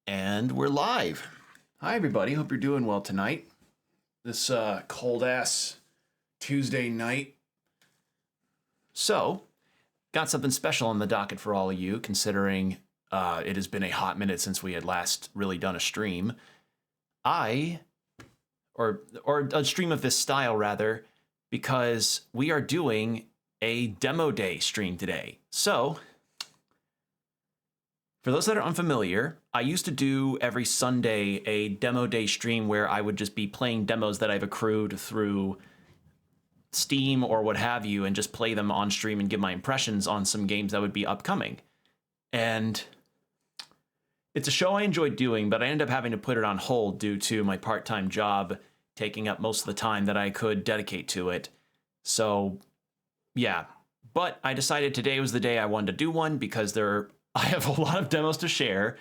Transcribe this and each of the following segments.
And we're live. Hi, everybody. Hope you're doing well tonight. This cold-ass Tuesday night. So, got something special on the docket for all of you, considering it has been a hot minute since we had last really done a stream. Or a stream of this style, rather, because we are doing a demo day stream today. So, for those that are unfamiliar, I used to do every Sunday a demo day stream where I would just be playing demos that I've accrued through Steam or what have you, and just play them on stream and give my impressions on some games that would be upcoming. And it's a show I enjoyed doing, but I ended up having to put it on hold due to my part-time job taking up most of the time that I could dedicate to it. So, yeah. But I decided today was the day I wanted to do one because I have a lot of demos to share.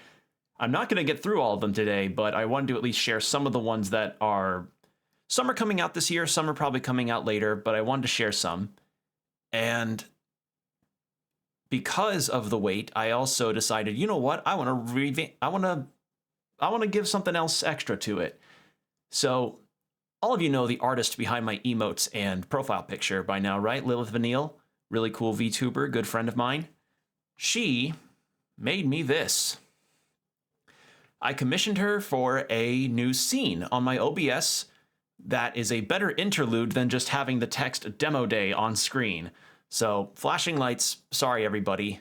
I'm not going to get through all of them today, but I wanted to at least share some of the ones that some are coming out this year, some are probably coming out later, but I wanted to share some. And because of the wait, I also decided, you know what? I want to give something else extra to it. So all of you know the artist behind my emotes and profile picture by now, right? Lilith Vanille, really cool VTuber, good friend of mine. She made me this. I commissioned her for a new scene on my OBS that is a better interlude than just having the text demo day on screen. So, flashing lights, sorry everybody.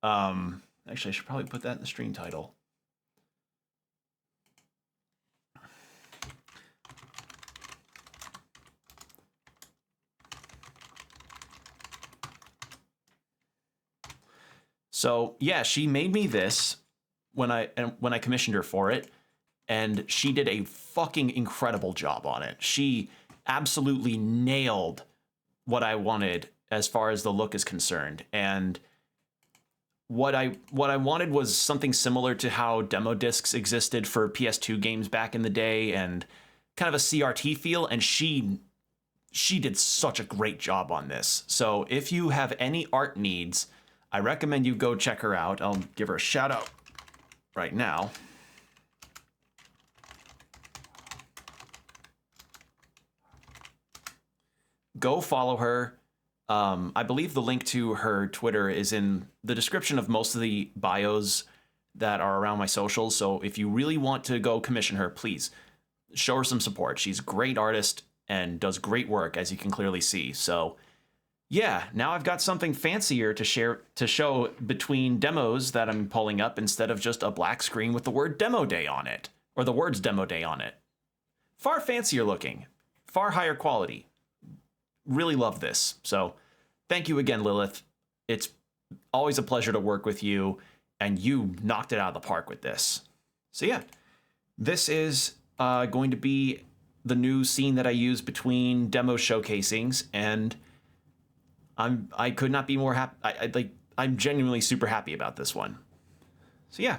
Actually, I should probably put that in the stream title. So, yeah, she made me this when I commissioned her for it, and she did a fucking incredible job on it. She absolutely nailed what I wanted as far as the look is concerned. And what I wanted was something similar to how demo discs existed for PS2 games back in the day, and kind of a CRT feel, and she did such a great job on this. So if you have any art needs, I recommend you go check her out. I'll give her a shout out right now. Go follow her. I believe the link to her Twitter is in the description of most of the bios that are around my socials. So if you really want to go commission her, please show her some support. She's a great artist and does great work, as you can clearly see. So yeah, now I've got something fancier to show between demos that I'm pulling up instead of just a black screen with the word demo day on it, or the words demo day on it. Far fancier looking, far higher quality. Really love this. So thank you again, Lilith. It's always a pleasure to work with you, and you knocked it out of the park with this. So yeah, this is going to be the new scene that I use between demo showcasings, and I could not be more happy. I'm genuinely super happy about this one. So yeah,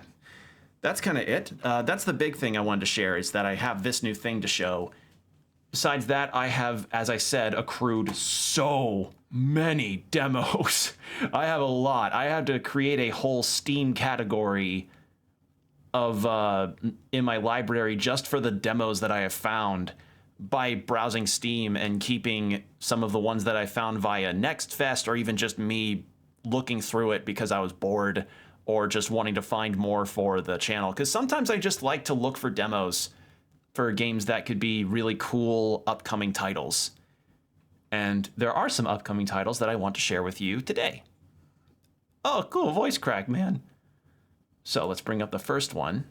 that's kind of it. That's the big thing I wanted to share, is that I have this new thing to show. Besides that, I have, as I said, accrued so many demos. I have a lot. I had to create a whole Steam category of in my library just for the demos that I have found by browsing Steam and keeping some of the ones that I found via NextFest, or even just me looking through it because I was bored or just wanting to find more for the channel. Because sometimes I just like to look for demos for games that could be really cool upcoming titles. And there are some upcoming titles that I want to share with you today. Oh, cool voice crack, man. So let's bring up the first one.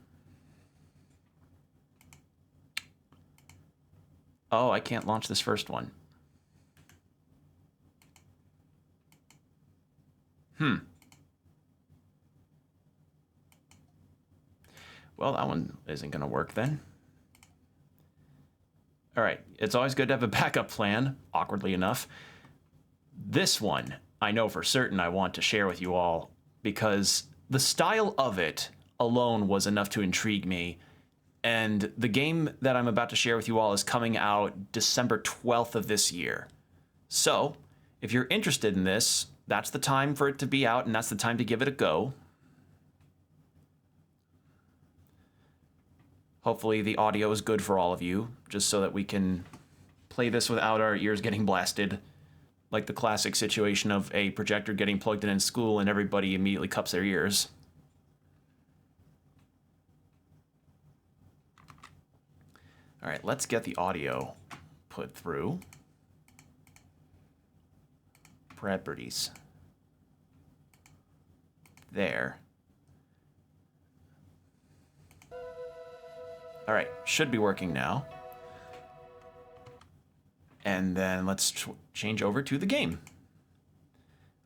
Oh, I can't launch this first one. Well, that one isn't going to work then. All right, it's always good to have a backup plan, awkwardly enough. This one, I know for certain I want to share with you all, because the style of it alone was enough to intrigue me. And the game that I'm about to share with you all is coming out December 12th of this year. So, if you're interested in this, that's the time for it to be out, and that's the time to give it a go. Hopefully the audio is good for all of you, just so that we can play this without our ears getting blasted. Like the classic situation of a projector getting plugged in school and everybody immediately cups their ears. All right, let's get the audio put through. Properties. There. All right, should be working now. And then let's change over to the game.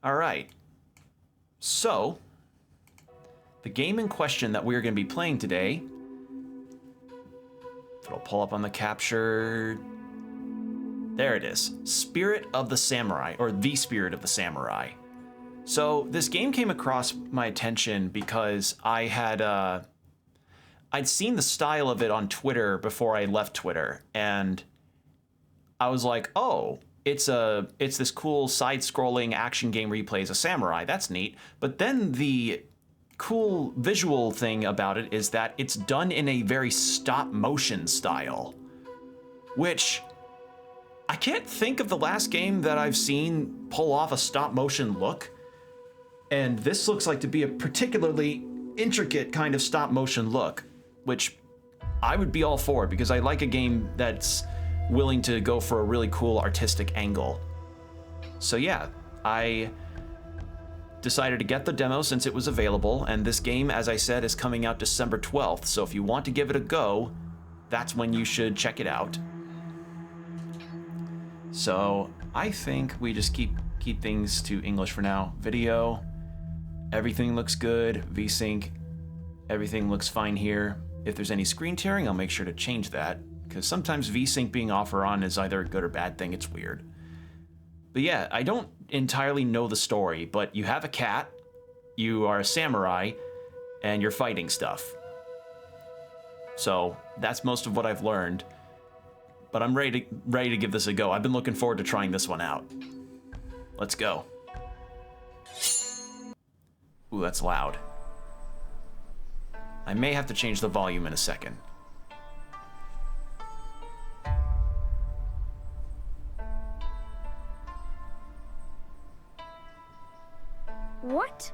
All right. So, the game in question that we're going to be playing today, it'll pull up on the capture. There it is. Spirit of the Samurai, or The Spirit of the Samurai. So, this game came across my attention because I had I'd seen the style of it on Twitter before I left Twitter, and I was like, oh, it's this cool side-scrolling action game where you play as a samurai. That's neat. But then the cool visual thing about it is that it's done in a very stop-motion style, which I can't think of the last game that I've seen pull off a stop-motion look. And this looks like to be a particularly intricate kind of stop-motion look, which I would be all for because I like a game that's willing to go for a really cool artistic angle. So yeah, I decided to get the demo since it was available, and this game, as I said, is coming out December 12th, so if you want to give it a go, that's when you should check it out. So I think we just keep things to English for now. Video, everything looks good. VSync, everything looks fine here. If there's any screen tearing, I'll make sure to change that, because sometimes VSync being off or on is either a good or bad thing. It's weird. But yeah, I don't entirely know the story, but you have a cat, you are a samurai, and you're fighting stuff. So that's most of what I've learned. But I'm ready to give this a go. I've been looking forward to trying this one out. Let's go. Ooh, that's loud. I may have to change the volume in a second. What?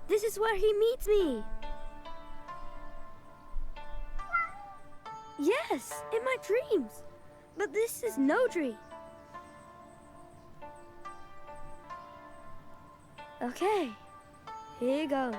This is where he meets me. Yes, in my dreams. But this is no dream. Okay, here goes.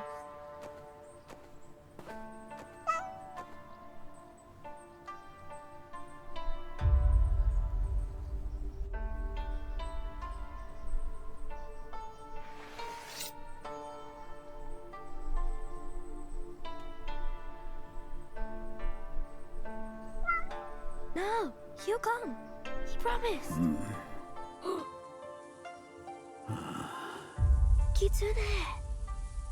No, he'll come. He promised. Kitsune.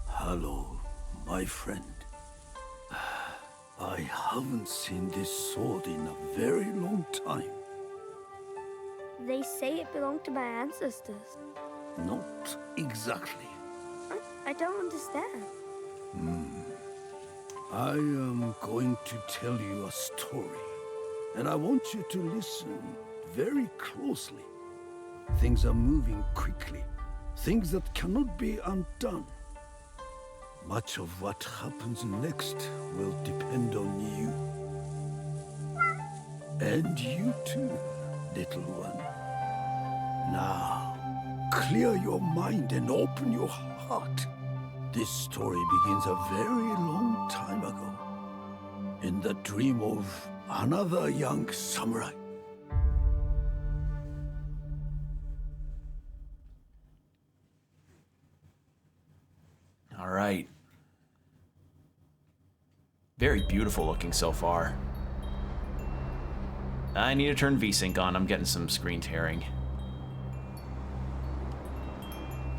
Hello, my friend. I haven't seen this sword in a very long time. They say it belonged to my ancestors. Not exactly. I don't understand. I am going to tell you a story, and I want you to listen very closely. Things are moving quickly, things that cannot be undone. Much of what happens next will depend on you. And you too, little one. Now, clear your mind and open your heart. This story begins a very long time ago, in the dream of another young samurai. All right. Very beautiful looking so far. I need to turn VSync on. I'm getting some screen tearing.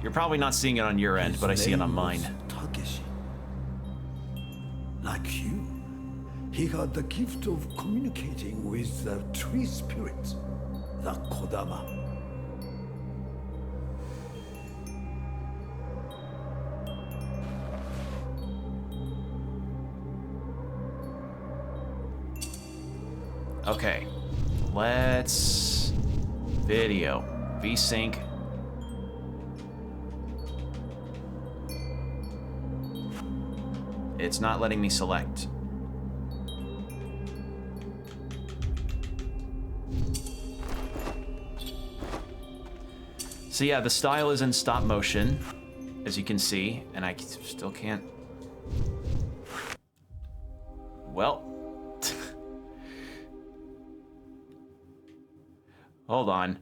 You're probably not seeing it on your end, but I see it on mine. Takeshi. Like you, he had the gift of communicating with the tree spirits, the Kodama. Okay. Let's... Video. VSync. It's not letting me select. So yeah, the style is in stop motion, as you can see, and I still can't... Well... Hold on.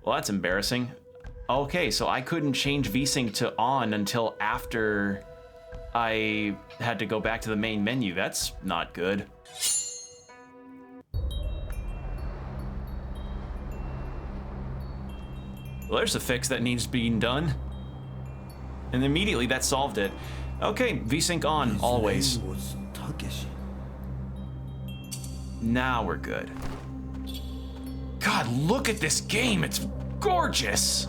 Well, that's embarrassing. Okay, so I couldn't change VSync to on until after I had to go back to the main menu. That's not good. Well, there's a fix that needs being done. And immediately that solved it. Okay, VSync on, always. His name was Takeshi. Now we're good. God, look at this game, it's gorgeous!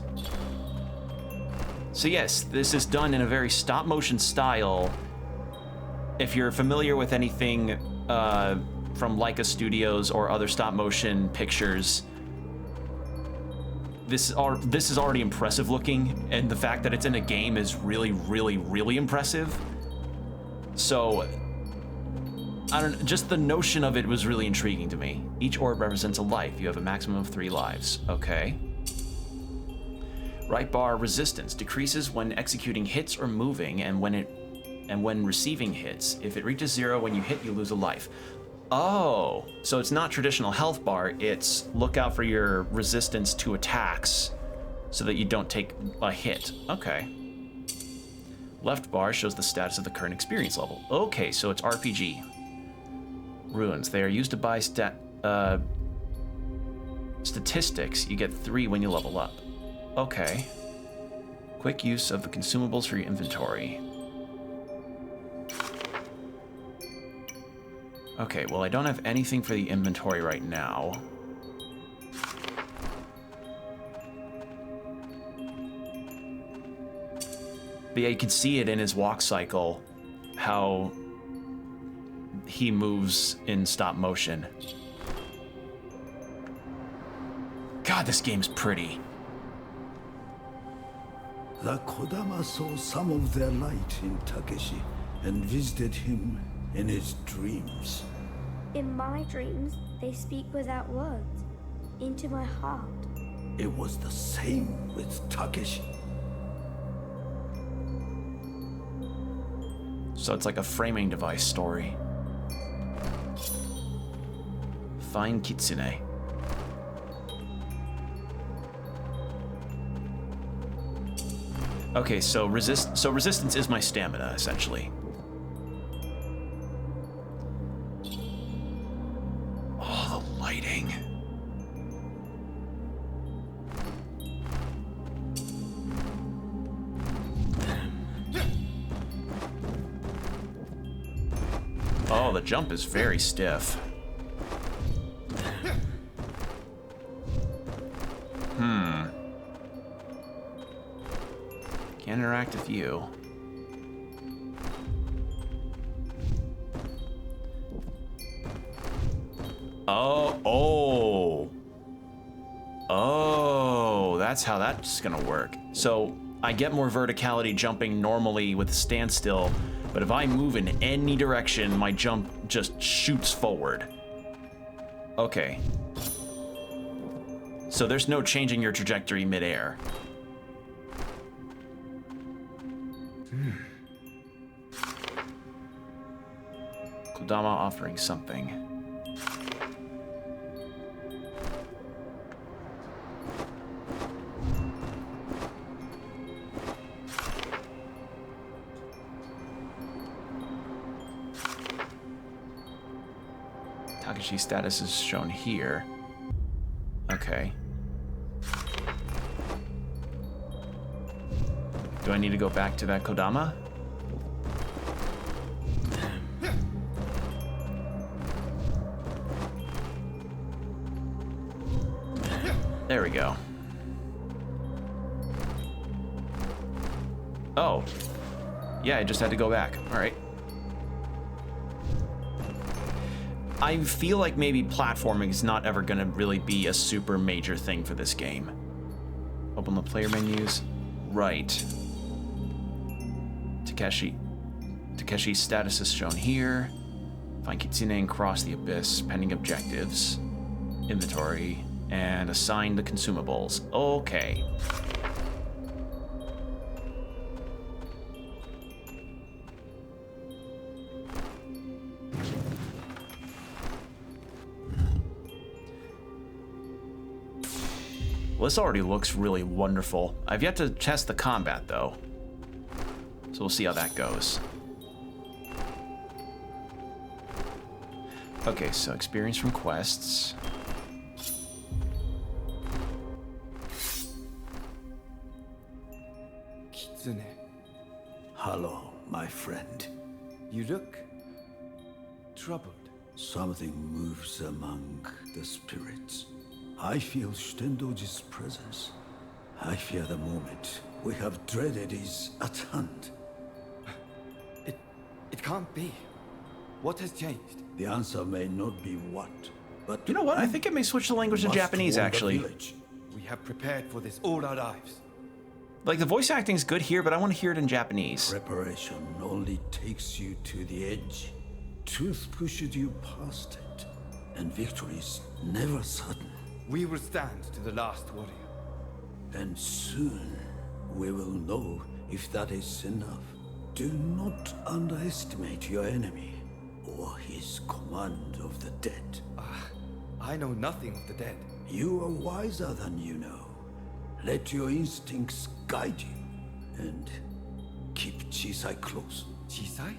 So yes, this is done in a very stop motion style. If you're familiar with anything from Leica Studios or other stop motion pictures, this is already impressive looking, and the fact that it's in a game is really, really, really impressive. So, just the notion of it was really intriguing to me. Each orb represents a life. You have a maximum of 3 lives. Okay. Right bar resistance decreases when executing hits or moving, and when receiving hits. If it reaches 0 when you hit, you lose a life. Oh, so it's not traditional health bar, it's look out for your resistance to attacks so that you don't take a hit. Okay. Left bar shows the status of the current experience level. Okay, so it's RPG. Ruins. They are used to buy statistics. You get 3 when you level up. Okay. Quick use of the consumables for your inventory. Okay, well, I don't have anything for the inventory right now. But yeah, you can see it in his walk cycle, how he moves in stop motion. God, this game's pretty. The Kodama saw some of their light in Takeshi and visited him in his dreams. In my dreams, they speak without words, into my heart. It was the same with Takeshi. So it's like a framing device story. Fine Kitsune. Okay, so resistance is my stamina, essentially. Oh, the lighting. Oh, the jump is very stiff. Can't interact with you. Oh, that's how that's gonna work. So I get more verticality jumping normally with standstill, but if I move in any direction, my jump just shoots forward. Okay. So there's no changing your trajectory midair. Kodama offering something. Takeshi's status is shown here. Okay. Do I need to go back to that Kodama? There we go. Oh. Yeah, I just had to go back. All right. I feel like maybe platforming is not ever going to really be a super major thing for this game. Open the player menus. Right. Takeshi's status is shown here. Find Kitsune and cross the abyss. Pending objectives. Inventory. And assign the consumables. Okay. Well, this already looks really wonderful. I've yet to test the combat, though. So we'll see how that goes. Okay, so experience from quests. Kitsune, Hello, my friend. you look troubled. Something moves among the spirits. I feel Shitendoji's presence. I fear the moment we have dreaded is at hand. It can't be. What has changed? The answer may not be what, but You know what? I think it may switch the language to must Japanese, warn the actually. village. We have prepared for this all our lives. Like, the voice acting's good here, but I want to hear it in Japanese. Preparation only takes you to the edge. Truth pushes you past it, and victory is never sudden. We will stand to the last warrior. And soon we will know if that is enough. Do not underestimate your enemy or his command of the dead. I know nothing of the dead. You are wiser than you know. Let your instincts guide you and keep Chisai close. Chisai?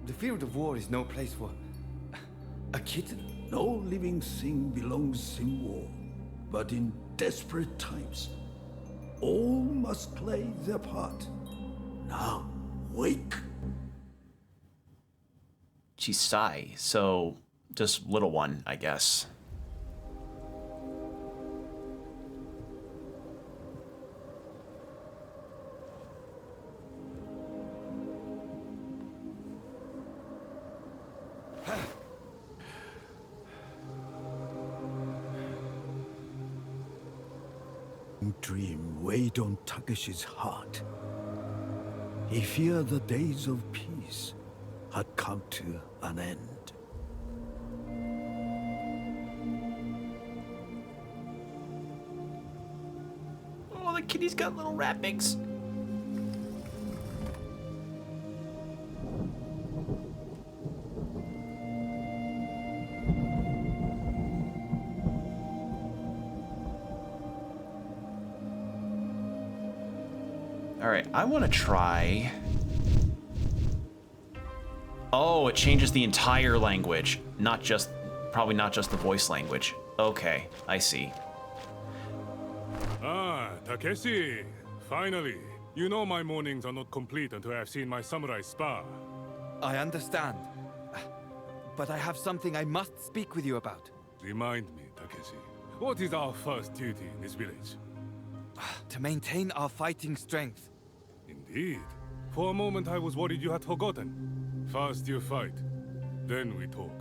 The field of war is no place for a kitten. No living thing belongs in war, but in desperate times, all must play their part. Now, wake. Chisai, so just little one, I guess. Dream weighed on Takeshi's heart. He feared the days of peace had come to an end. Oh, the kitty's got little wrappings. All right, I want to try. Oh, it changes the entire language, not just, probably not just the voice language. Okay, I see. Ah, Takeshi! Finally! You know my mornings are not complete until I have seen my samurai spar. I understand. But I have something I must speak with you about. Remind me, Takeshi. What is our first duty in this village? To maintain our fighting strength. Indeed. For a moment I was worried you had forgotten. First you fight, then we talk.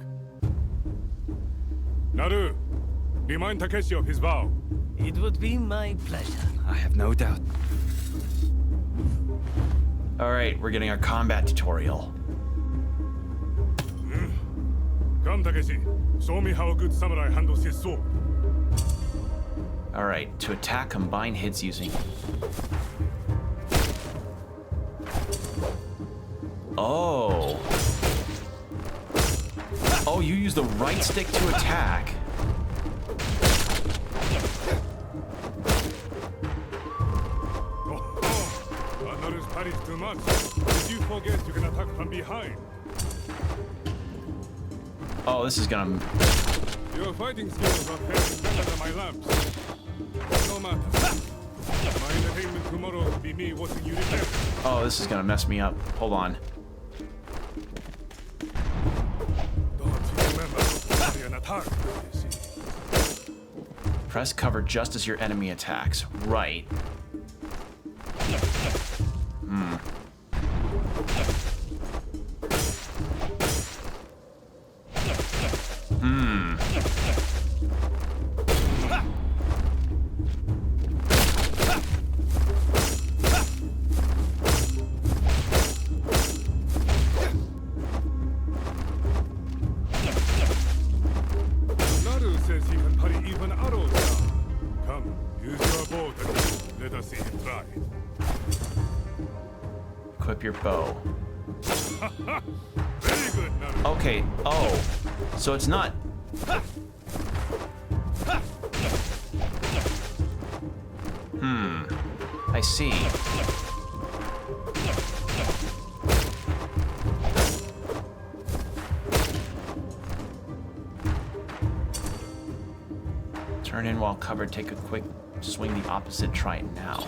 Naru! Remind Takeshi of his vow. It would be my pleasure. I have no doubt. All right, we're getting our combat tutorial. Come, Takeshi. Show me how a good samurai handles his sword. All right, to attack, combine hits using... Oh. Oh, you use the right stick to attack. Oh, Naru's parries too much. Did you forget you can attack from behind? Oh, this is gonna... Your fighting skills are fairly better than my lamps. No matter. My entertainment tomorrow will be me watching you repair. Oh, this is gonna mess me up. Hold on. Don't you remember to carry an attack, you see? Press cover just as your enemy attacks. Right. Naru says he can parry even arrows now. Come, use your bow to let us see him try. Equip your bow. Very good, Naru. Okay, oh. So it's not... I see. Turn in while covered, take a quick swing the opposite, try it now.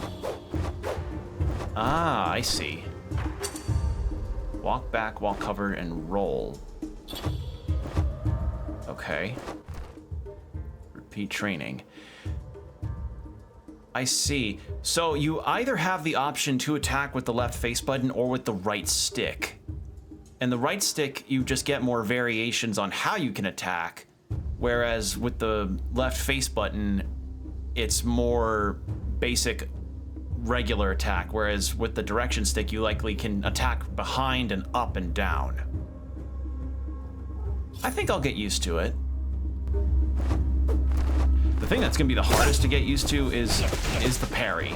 Ah, I see. Walk back while covered and roll. Okay. Repeat training. I see. So you either have the option to attack with the left face button or with the right stick. And the right stick, you just get more variations on how you can attack. Whereas with the left face button, it's more basic regular attack. Whereas with the direction stick, you likely can attack behind and up and down. I think I'll get used to it. The thing that's gonna be the hardest to get used to is the parry.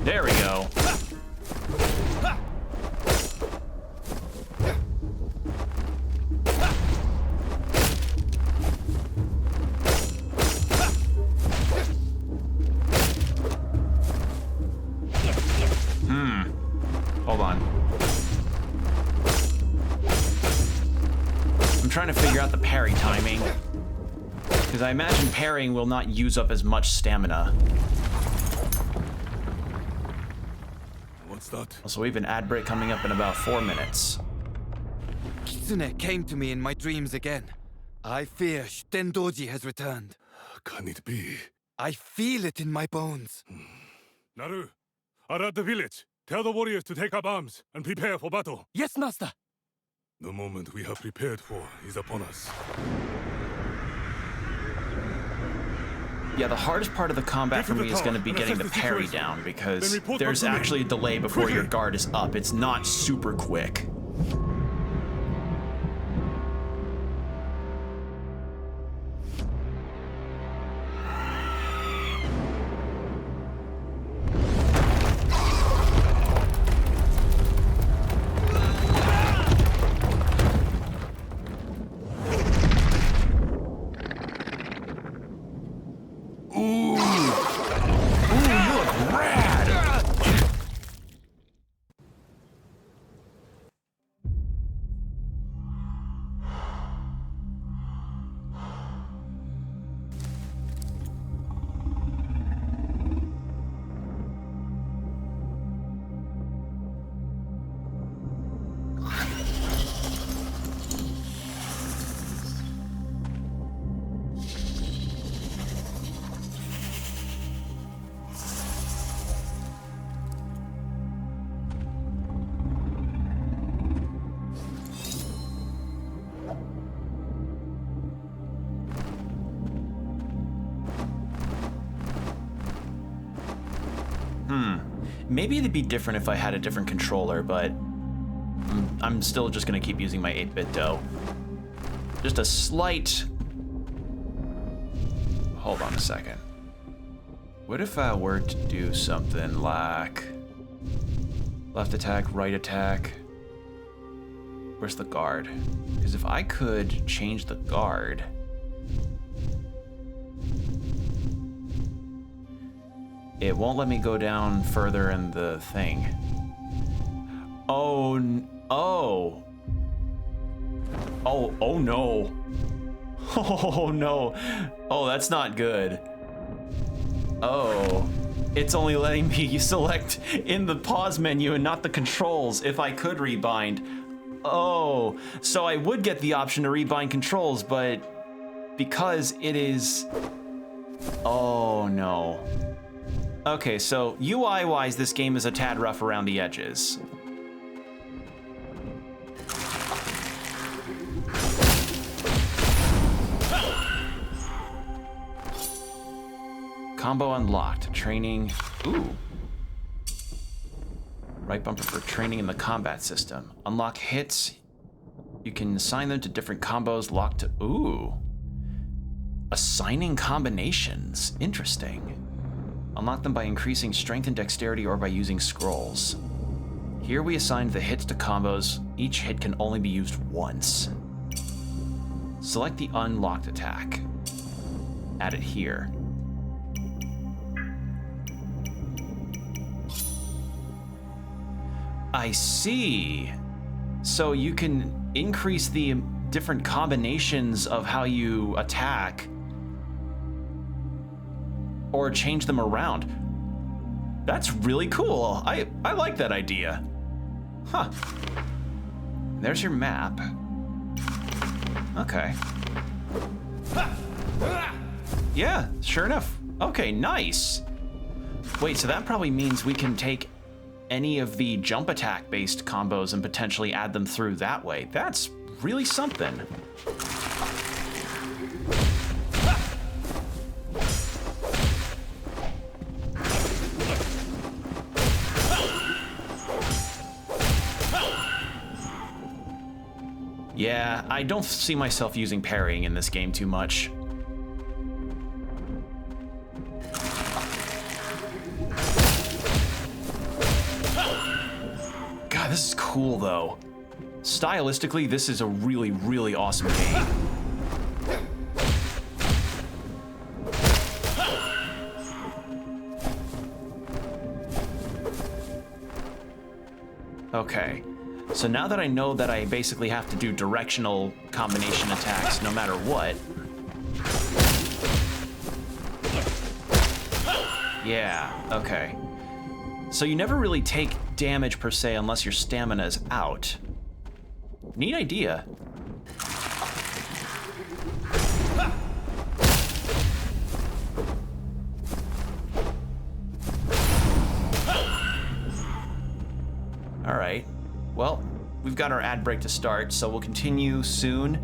There we go. Hold on. I'm trying to figure out the parry timing, because I imagine parrying will not use up as much stamina. What's that? Also, we have an ad break coming up in about 4 minutes. Kitsune came to me in my dreams again. I fear Shitendoji has returned. Can it be? I feel it in my bones. Naru, are at the village. Tell the warriors to take up arms and prepare for battle. Yes, master. The moment we have prepared for is upon us. Yeah, the hardest part of the combat for me is going to be getting the parry down, because there's actually a delay before your guard is up. It's not super quick. Maybe it'd be different if I had a different controller, but I'm still just gonna keep using my 8-bit dough. Just a slight... Hold on a second. What if I were to do something like... left attack, right attack, Where's the guard? Because if I could change the guard... It won't let me go down further in the thing. Oh, oh. Oh, oh no. Oh no. Oh, that's not good. Oh. It's only letting me select in the pause menu and not the controls if I could rebind. Oh, so I would get the option to rebind controls, but because it is... Oh no. Okay, so UI-wise, this game is a tad rough around the edges. Combo unlocked. Training. Ooh. Right bumper for training in the combat system. Unlock hits. You can assign them to different combos locked to... Ooh. Assigning combinations. Interesting. Unlock them by increasing strength and dexterity or by using scrolls. Here we assign the hits to combos. Each hit can only be used once. Select the unlocked attack. Add it here. I see. So you can increase the different combinations of how you attack or change them around. That's really cool. I like that idea. Huh. There's your map. Okay. Yeah, sure enough. Okay, nice. Wait, so that probably means we can take any of the jump attack based combos and potentially add them through that way. That's really something. Yeah, I don't see myself using parrying in this game too much. God, this is cool though. Stylistically, this is a really, really awesome game. Okay. So now that I know that I basically have to do directional combination attacks no matter what. Yeah, okay. So you never really take damage per se unless your stamina is out. Neat idea. All right. Well, we've got our ad break to start, so we'll continue soon.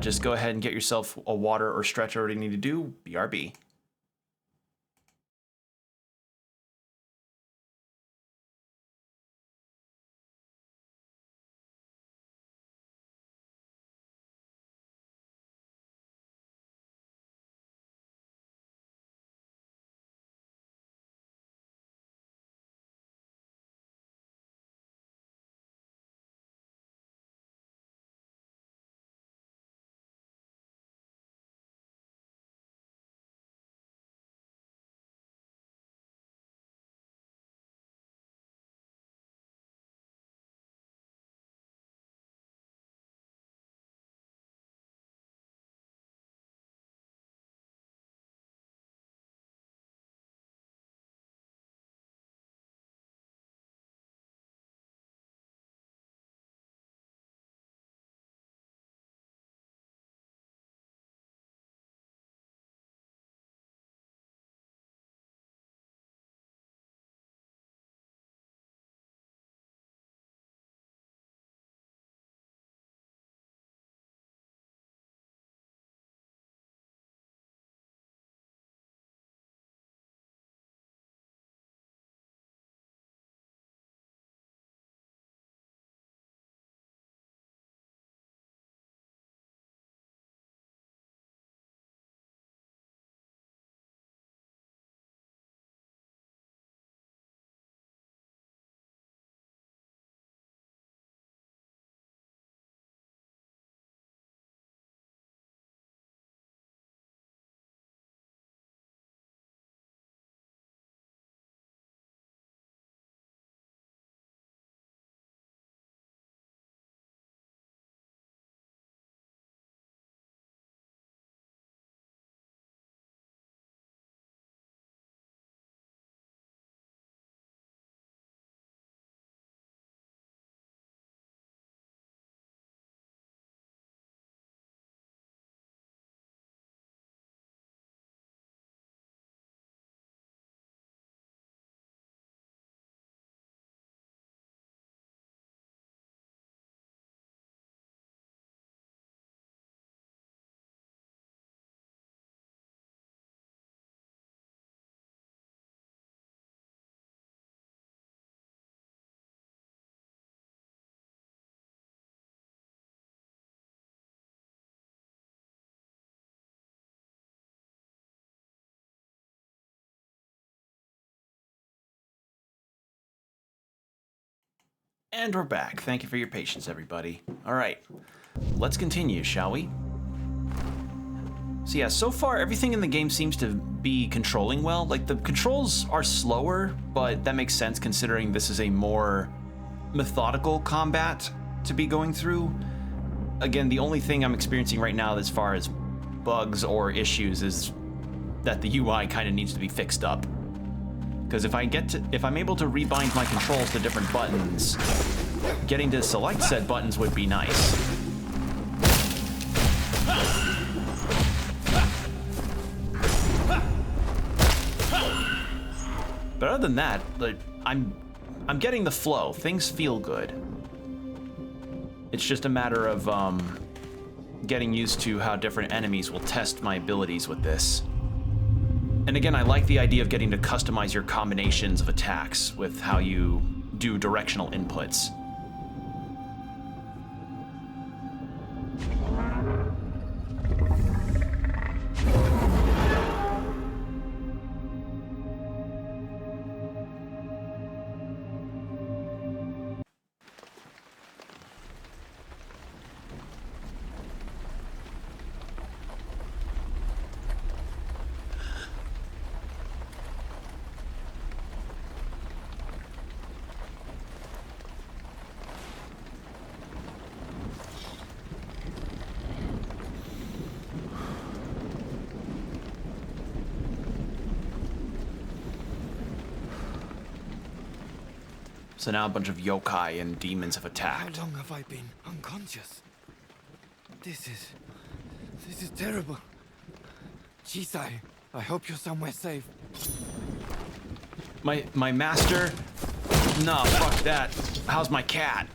Just go ahead and get yourself a water or stretch or whatever you need to do. BRB. And we're back. Thank you for your patience, everybody. All right, let's continue, shall we? So yeah, so far everything in the game seems to be controlling well. Like, the controls are slower, but that makes sense considering this is a more methodical combat to be going through. Again, the only thing I'm experiencing right now as far as bugs or issues is that the UI kind of needs to be fixed up. Because if I'm able to rebind my controls to different buttons, getting to select said buttons would be nice. But other than that, like, I'm getting the flow. Things feel good. It's just a matter of getting used to how different enemies will test my abilities with this. And again, I like the idea of getting to customize your combinations of attacks with how you do directional inputs. So now a bunch of yokai and demons have attacked. How long have I been unconscious? This is terrible. Chisai, I hope you're somewhere safe. My master? No, fuck that. How's my cat?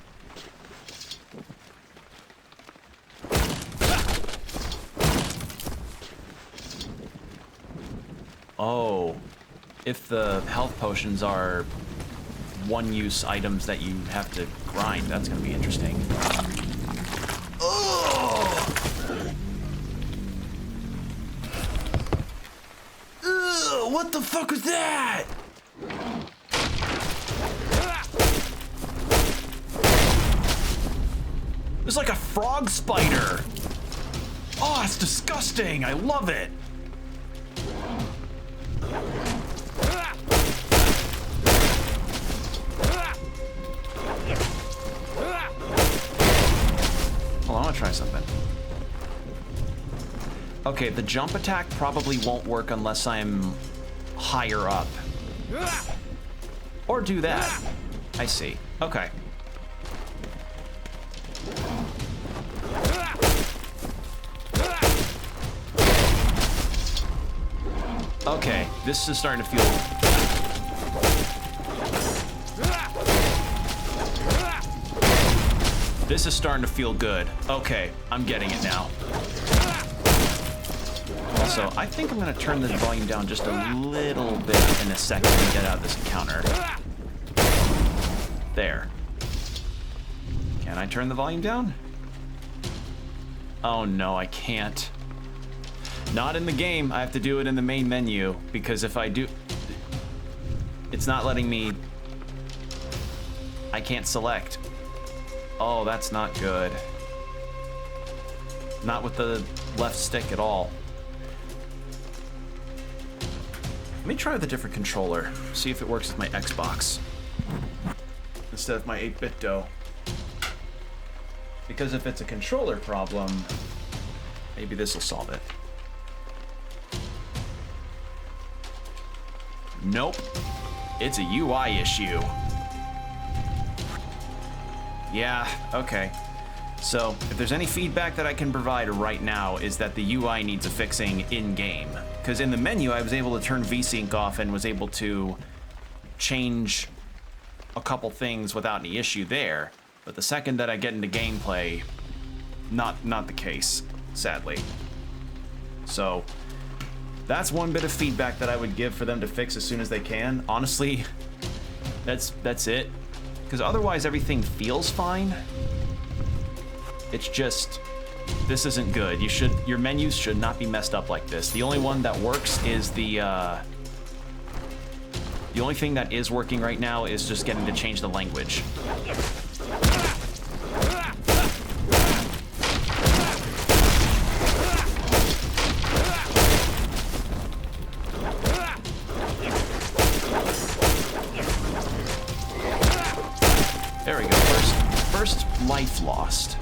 Oh, if the health potions are one-use items that you have to grind, that's gonna be interesting. Ugh, what the fuck was that? It's like a frog spider. Oh, it's disgusting. I love it. Hold on, I want to try something. Okay, the jump attack probably won't work unless I'm higher up. Or do that. I see. Okay. Okay, this is starting to feel... This is starting to feel good. Okay, I'm getting it now. Also, I think I'm gonna turn the volume down just a little bit in a second to get out of this encounter. There. Can I turn the volume down? Oh no, I can't. Not in the game. I have to do it in the main menu, because if I do... It's not letting me... I can't select. Oh, that's not good. Not with the left stick at all. Let me try with a different controller. See if it works with my Xbox. Instead of my 8-bit dough. Because if it's a controller problem, maybe this will solve it. Nope. It's a UI issue. Yeah, okay. So, if there's any feedback that I can provide right now is that the UI needs a fixing in-game. Because in the menu, I was able to turn VSync off and was able to change a couple things without any issue there. But the second that I get into gameplay, not the case, sadly. So, that's one bit of feedback that I would give for them to fix as soon as they can. Honestly, that's it. Because otherwise everything feels fine. It's just, this isn't good. Your menus should not be messed up like this. The only one that works is the only thing that is working right now is just getting to change the language. life lost.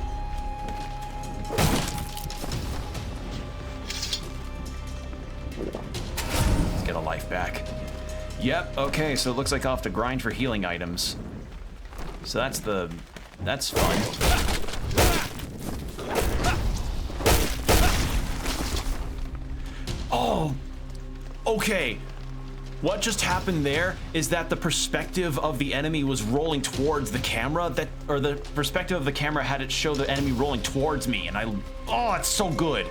Let's get a life back. Yep, okay, so it looks like I'll have to grind for healing items. So that's fun. Oh, okay. What just happened there is that the perspective of the enemy was rolling towards the camera, or the perspective of the camera had it show the enemy rolling towards me, and oh, it's so good.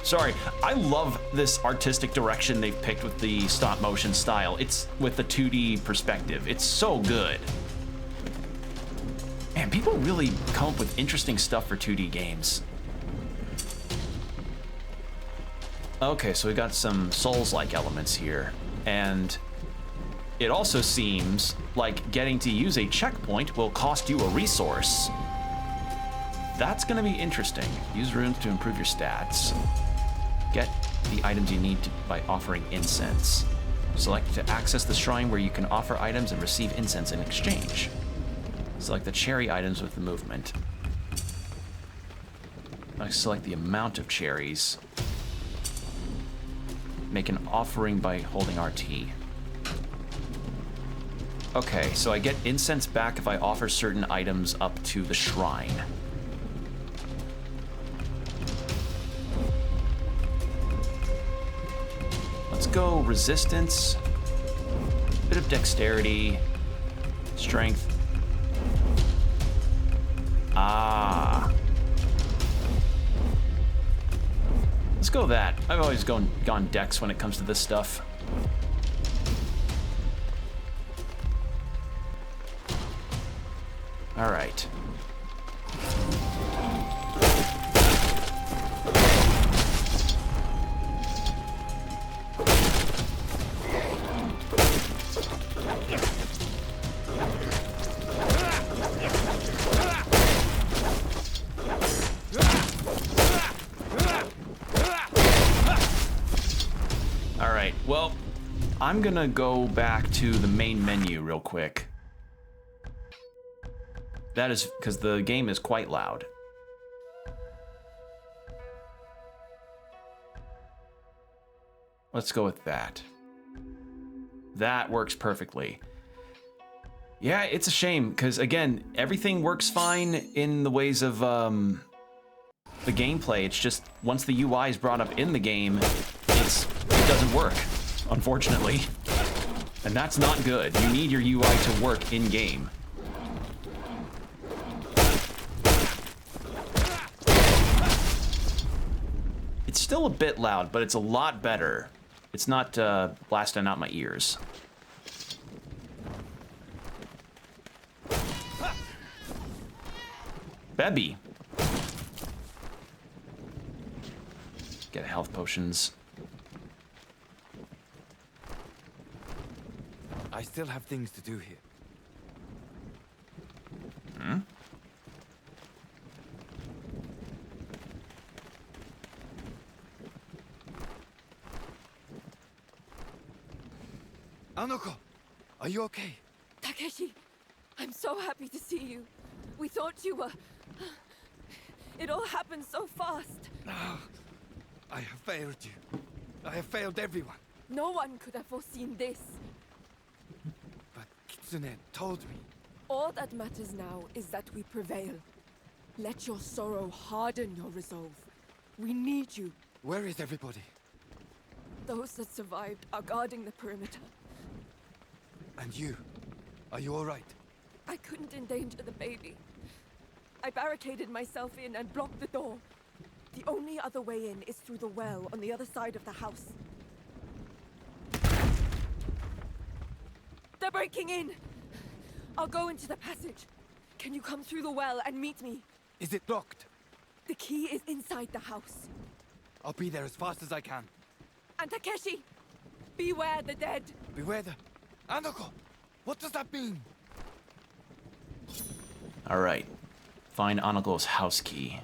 Sorry, I love this artistic direction they've picked with the stop motion style. It's with the 2D perspective. It's so good. Man, people really come up with interesting stuff for 2D games. Okay, so we got some Souls-like elements here, and it also seems like getting to use a checkpoint will cost you a resource. That's gonna be interesting. Use runes to improve your stats. Get the items you need by offering incense. Select to access the shrine where you can offer items and receive incense in exchange. Select the cherry items with the movement. I select the amount of cherries. Make an offering by holding RT. Okay, so I get incense back if I offer certain items up to the shrine. Let's go resistance, bit of dexterity, strength. Ah. Let's go that. I've always gone dex when it comes to this stuff. All right. Well, I'm gonna go back to the main menu real quick. That is because the game is quite loud. Let's go with that. That works perfectly. Yeah, it's a shame because, again, everything works fine in the ways of the gameplay. It's just once the UI is brought up in the game, it doesn't work, unfortunately. And that's not good. You need your UI to work in-game. It's still a bit loud, but it's a lot better. It's not blasting out my ears. Bebby. Get health potions. I still have things to do here. Hmm? Anoko, are you okay? Takeshi, I'm so happy to see you. We thought you were... It all happened so fast. I have failed you. I have failed everyone. No one could have foreseen this. But Kitsune told me. All that matters now is that we prevail. Let your sorrow harden your resolve. We need you. Where is everybody? Those that survived are guarding the perimeter. And you? Are you all right? I couldn't endanger the baby. I barricaded myself in and blocked the door. The only other way in is through the well on the other side of the house. They're breaking in! I'll go into the passage. Can you come through the well and meet me? Is it locked? The key is inside the house. I'll be there as fast as I can. And Takeshi, beware the dead. Beware the... Anoko! What does that mean? All right. Find Anoko's house key.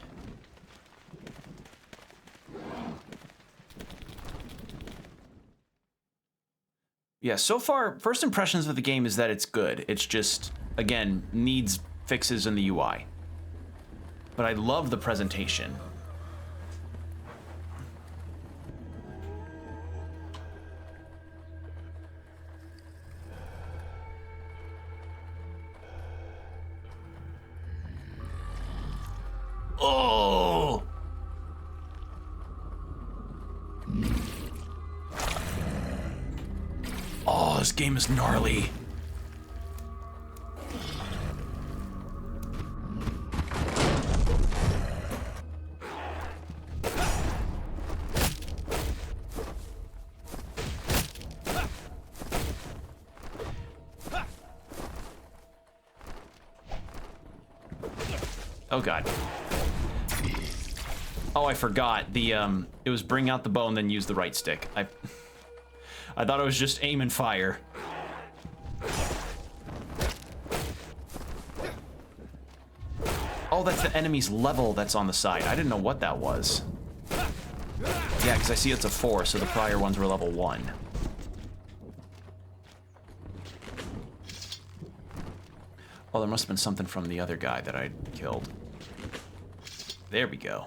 Yeah, so far, first impressions of the game is that it's good. It's just, again, needs fixes in the UI. but I love the presentation. Oh! Oh, this game is gnarly. Oh god. Oh, I forgot. The it was bring out the bow and then use the right stick. I thought it was just aim and fire. Oh, that's the enemy's level that's on the side. I didn't know what that was. Yeah, because I see it's a 4, so the prior ones were level 1. Oh, there must have been something from the other guy that I killed. There we go.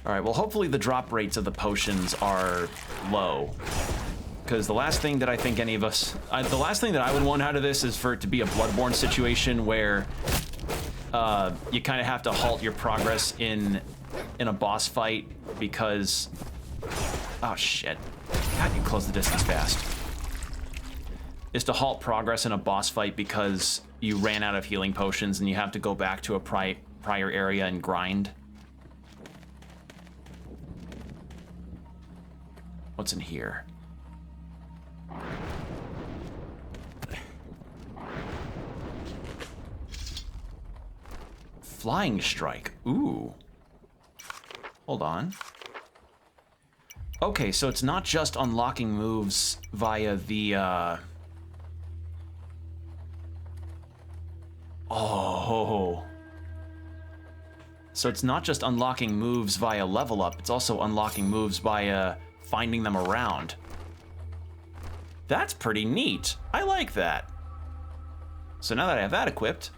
Alright, well hopefully the drop rates of the potions are low. Because the last thing that I think any of us... the last thing that I would want out of this is for it to be a Bloodborne situation where you kind of have to halt your progress in a boss fight because... Oh shit. God, you close the distance fast. Is to halt progress in a boss fight because you ran out of healing potions and you have to go back to a prior area and grind. What's in here? Flying strike. Ooh. Hold on. Okay, so it's not just unlocking moves via the, Oh. So it's not just unlocking moves via level up, it's also unlocking moves via finding them around. That's pretty neat. I like that. So now that I have that equipped,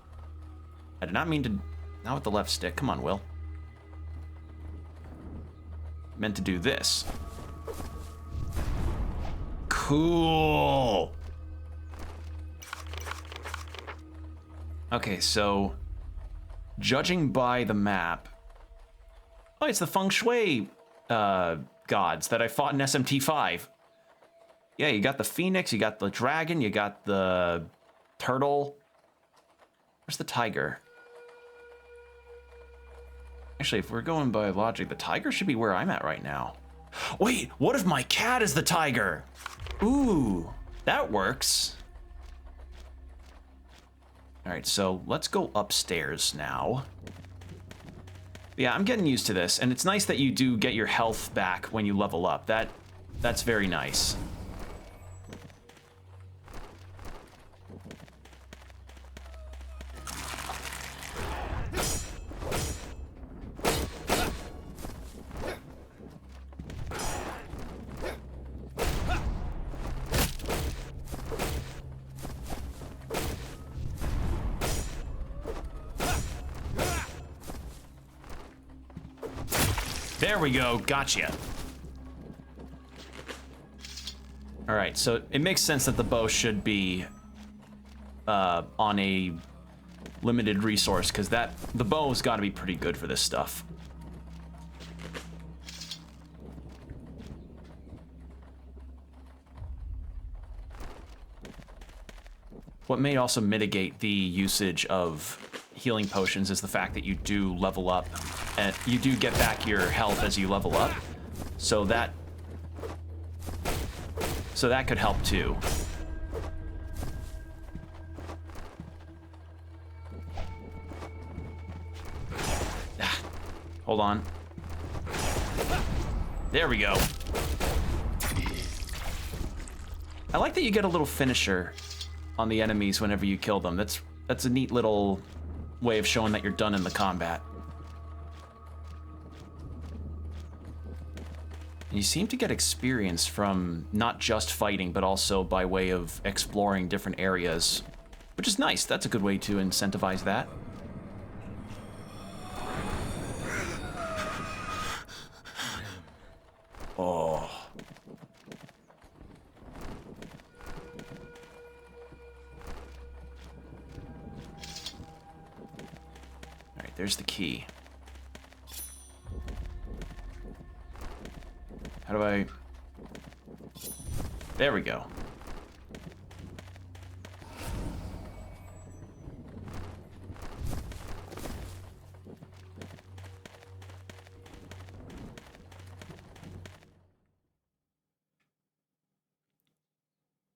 I did not mean to... Not with the left stick. Come on, Will. Meant to do this. Cool. Okay, so judging by the map, oh, it's the feng shui gods that I fought in SMT5. Yeah, you got the phoenix, you got the dragon, you got the turtle. Where's the tiger? Actually, if we're going by logic, the tiger should be where I'm at right now. Wait, what if my cat is the tiger? Ooh, that works. All right, so let's go upstairs now. Yeah, I'm getting used to this, and it's nice that you do get your health back when you level up. That's very nice. There we go, gotcha. All right, so it makes sense that the bow should be on a limited resource, because the bow's got to be pretty good for this stuff. What may also mitigate the usage of healing potions is the fact that you do level up, and you do get back your health as you level up. So that could help too. Hold on. There we go. I like that you get a little finisher on the enemies whenever you kill them. That's a neat little way of showing that you're done in the combat. And you seem to get experience from not just fighting, but also by way of exploring different areas, which is nice. That's a good way to incentivize that. there's the key. How do I... There we go.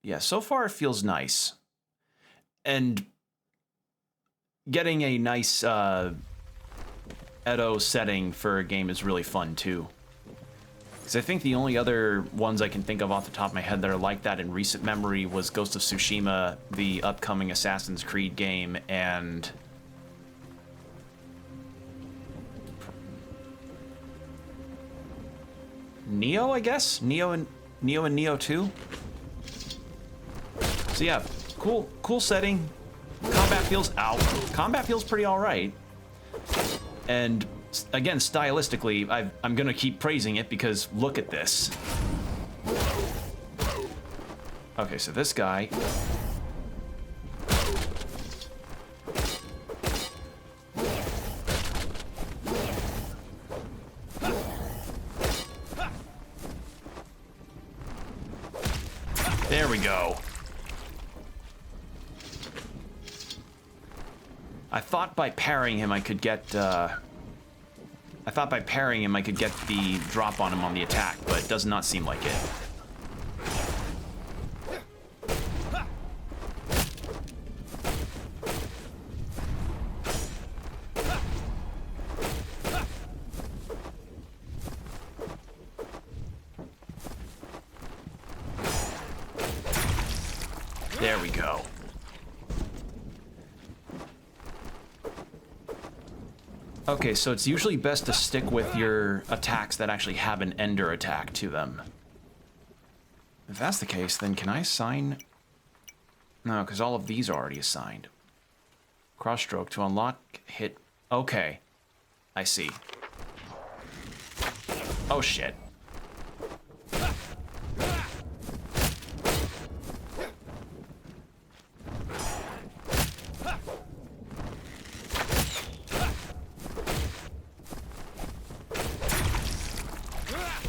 Yeah, so far it feels nice. And getting a nice Edo setting for a game is really fun too. Because I think the only other ones I can think of off the top of my head that are like that in recent memory was Ghost of Tsushima, the upcoming Assassin's Creed game, and... Neo, I guess? Neo and Neo 2? So yeah, cool setting. Combat feels pretty alright. And again, stylistically, I'm gonna keep praising it because look at this. Okay, so this guy. There we go. I thought by parrying him I could get the drop on him on the attack, but it does not seem like it. There we go. Okay, so it's usually best to stick with your attacks that actually have an ender attack to them. If that's the case, then can I assign... No, because all of these are already assigned. Cross stroke to unlock hit... Okay. I see. Oh, shit.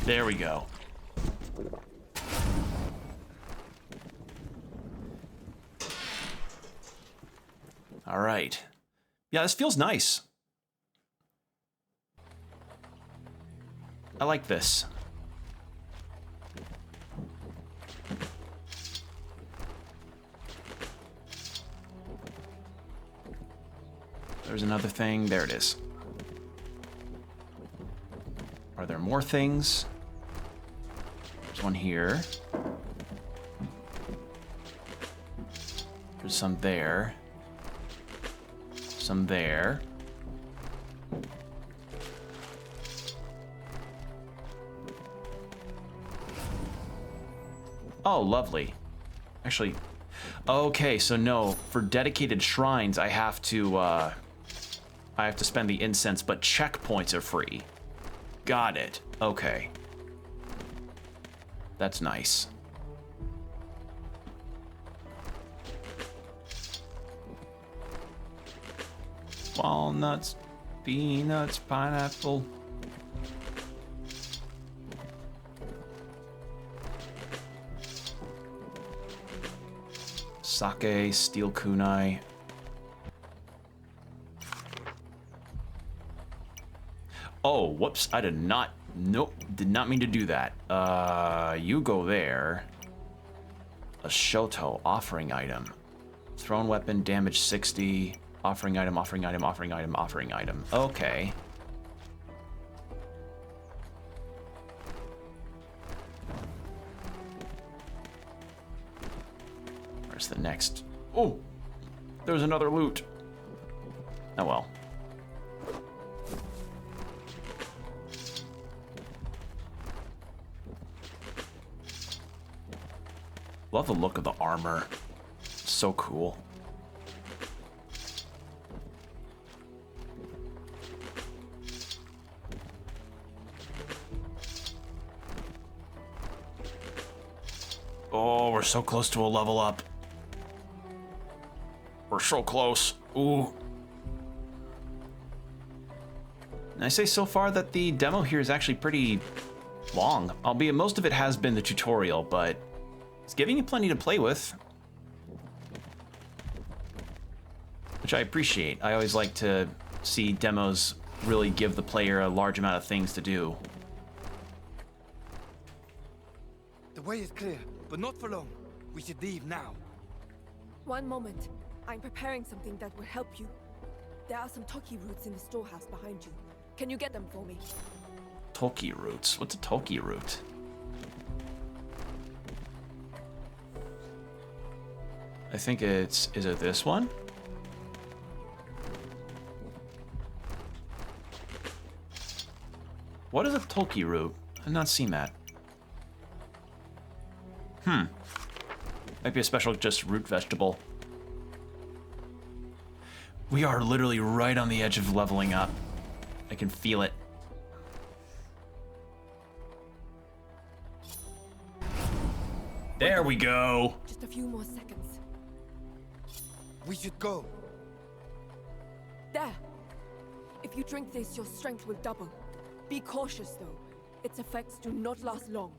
There we go. All right. Yeah, this feels nice. I like this. There's another thing. There it is. Are there more things? There's one here. There's some there. Some there. Oh, lovely. Actually, okay, so no, for dedicated shrines, I have to spend the incense, but checkpoints are free. Got it. Okay. That's nice. Walnuts, peanuts, pineapple. Sake, steel kunai. Oh, whoops, I did not, nope, did not mean to do that. You go there. A Shoto, offering item. Thrown weapon, damage 60. Offering item, offering item, offering item, offering item. Okay. Where's the next? Oh, there's another loot. Oh well. Love the look of the armor. So cool. Oh, we're so close to a level up. We're so close. Ooh. And I say so far that the demo here is actually pretty long, albeit most of it has been the tutorial, but it's giving you plenty to play with, which I appreciate. I always like to see demos really give the player a large amount of things to do. The way is clear, but not for long. We should leave now. One moment. I'm preparing something that will help you. There are some Toki roots in the storehouse behind you. Can you get them for me? Toki roots? What's a Toki root? I think it's... Is it this one? What is a Toki root? I've not seen that. Might be a special just root vegetable. We are literally right on the edge of leveling up. I can feel it. There we go. Just a few more seconds. We should go. There. If you drink this, your strength will double. Be cautious, though. Its effects do not last long.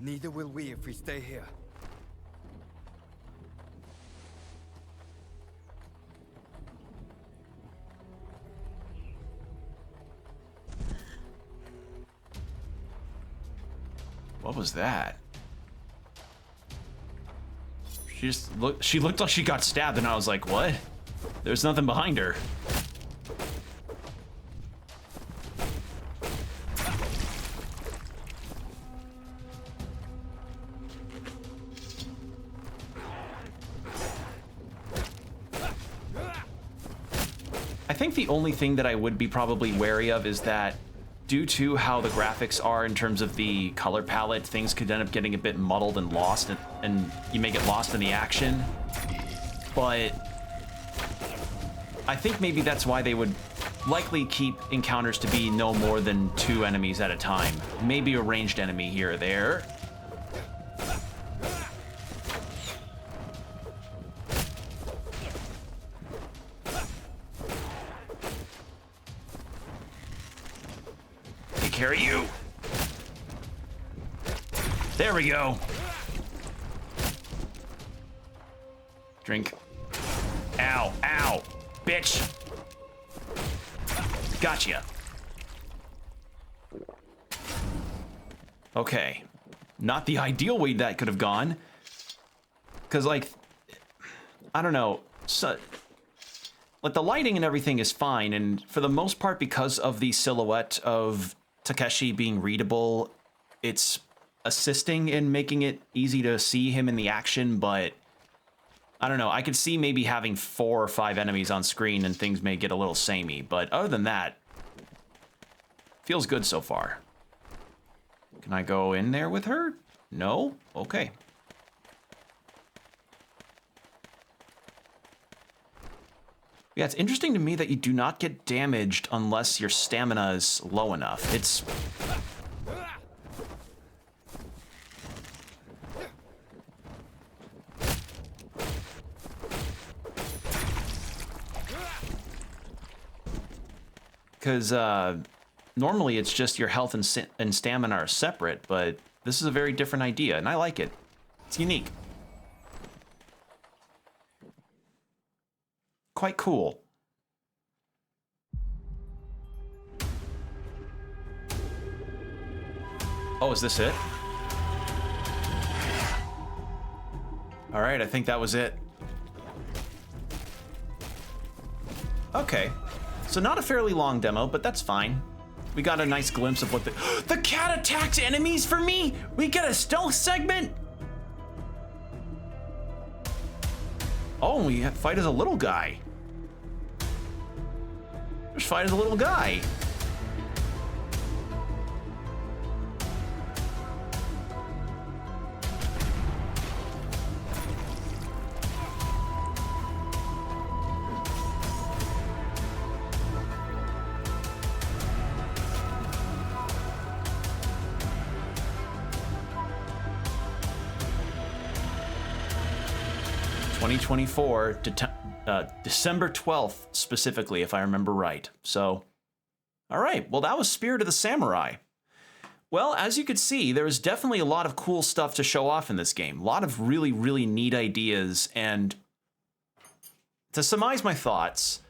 Neither will we if we stay here. What was that? She looked like she got stabbed, and I was like, what? There's nothing behind her. I think the only thing that I would be probably wary of is that due to how the graphics are in terms of the color palette, things could end up getting a bit muddled and lost, and you may get lost in the action. But I think maybe that's why they would likely keep encounters to be no more than 2 enemies at a time. Maybe a ranged enemy here or there. Carry you. There we go. Drink. Ow, ow, bitch. Gotcha. Okay. Not the ideal way that could have gone. Because, like, I don't know. So, like, the lighting and everything is fine, and for the most part, because of the silhouette of Takeshi being readable, it's assisting in making it easy to see him in the action, but I don't know. I could see maybe having 4 or 5 enemies on screen and things may get a little samey, but other than that, feels good so far. Can I go in there with her? No? Okay. Yeah, it's interesting to me that you do not get damaged unless your stamina is low enough. It's... Because normally it's just your health and stamina are separate, but this is a very different idea, and I like it. It's unique. Quite cool. Oh, is this it? All right, I think that was it. Okay, so not a fairly long demo, but that's fine. We got a nice glimpse of what the cat attacks enemies for me. We get a stealth segment. Oh, we fight as a little guy. Just fight as a little guy. December 12th, specifically, if I remember right. So, All right, well, that was Spirit of the Samurai. Well, as you could see, there's definitely a lot of cool stuff to show off in this game. A lot of really, really neat ideas. And to surmise my thoughts,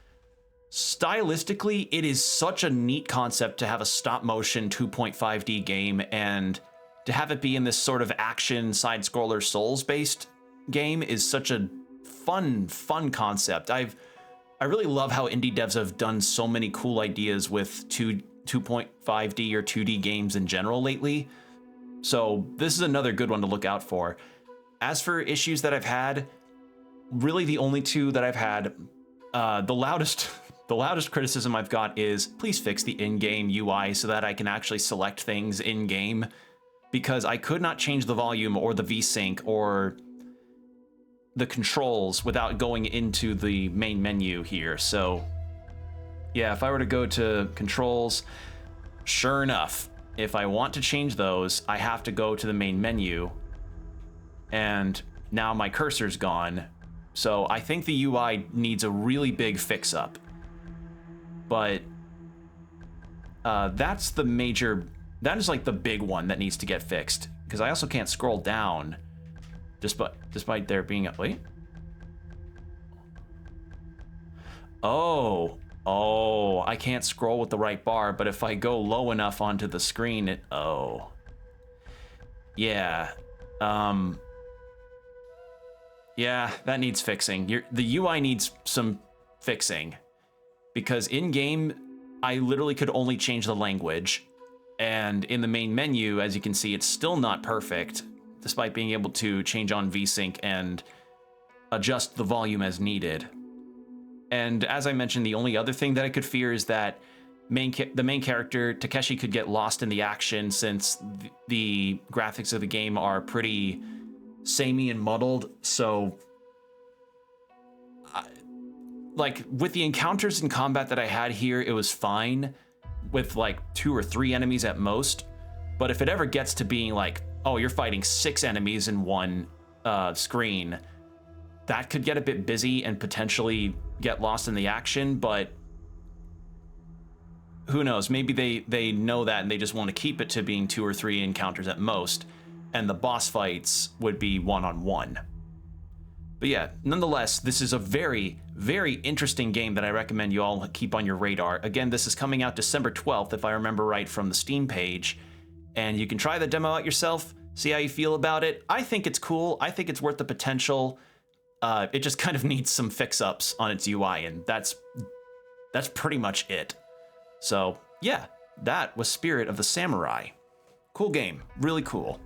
stylistically, it is such a neat concept to have a stop-motion 2.5D game and to have it be in this sort of action side-scroller Souls-based game is such a fun concept. I really love how indie devs have done so many cool ideas with 2.5D or 2D games in general lately. So this is another good one to look out for. As for issues that I've had, really the only two that I've had, the loudest criticism I've got is please fix the in-game UI so that I can actually select things in-game, because I could not change the volume or the VSync or the controls without going into the main menu here. So yeah, if I were to go to controls, sure enough, if I want to change those, I have to go to the main menu, and now my cursor's gone. So I think the UI needs a really big fix up. But that is like the big one that needs to get fixed, because I also can't scroll down despite there being a, wait. Oh, I can't scroll with the right bar, but if I go low enough onto the screen, yeah. Yeah, that needs fixing. The UI needs some fixing, because in-game, I literally could only change the language, and in the main menu, as you can see, it's still not perfect, despite being able to change on VSync and adjust the volume as needed. And as I mentioned, the only other thing that I could fear is that the main character, Takeshi, could get lost in the action, since the graphics of the game are pretty samey and muddled. So like with the encounters and combat that I had here, it was fine with like 2 or 3 enemies at most. But if it ever gets to being like, oh, you're fighting 6 enemies in one screen, that could get a bit busy and potentially get lost in the action. But who knows? Maybe they know that and they just want to keep it to being 2 or 3 encounters at most, and the boss fights would be one-on-one. But yeah, nonetheless, this is a very, very interesting game that I recommend you all keep on your radar. Again, this is coming out December 12th, if I remember right from the Steam page, and you can try the demo out yourself, see how you feel about it. I think it's cool. I think it's worth the potential. It just kind of needs some fix-ups on its UI, and that's pretty much it. So yeah, that was Spirit of the Samurai. Cool game, really cool.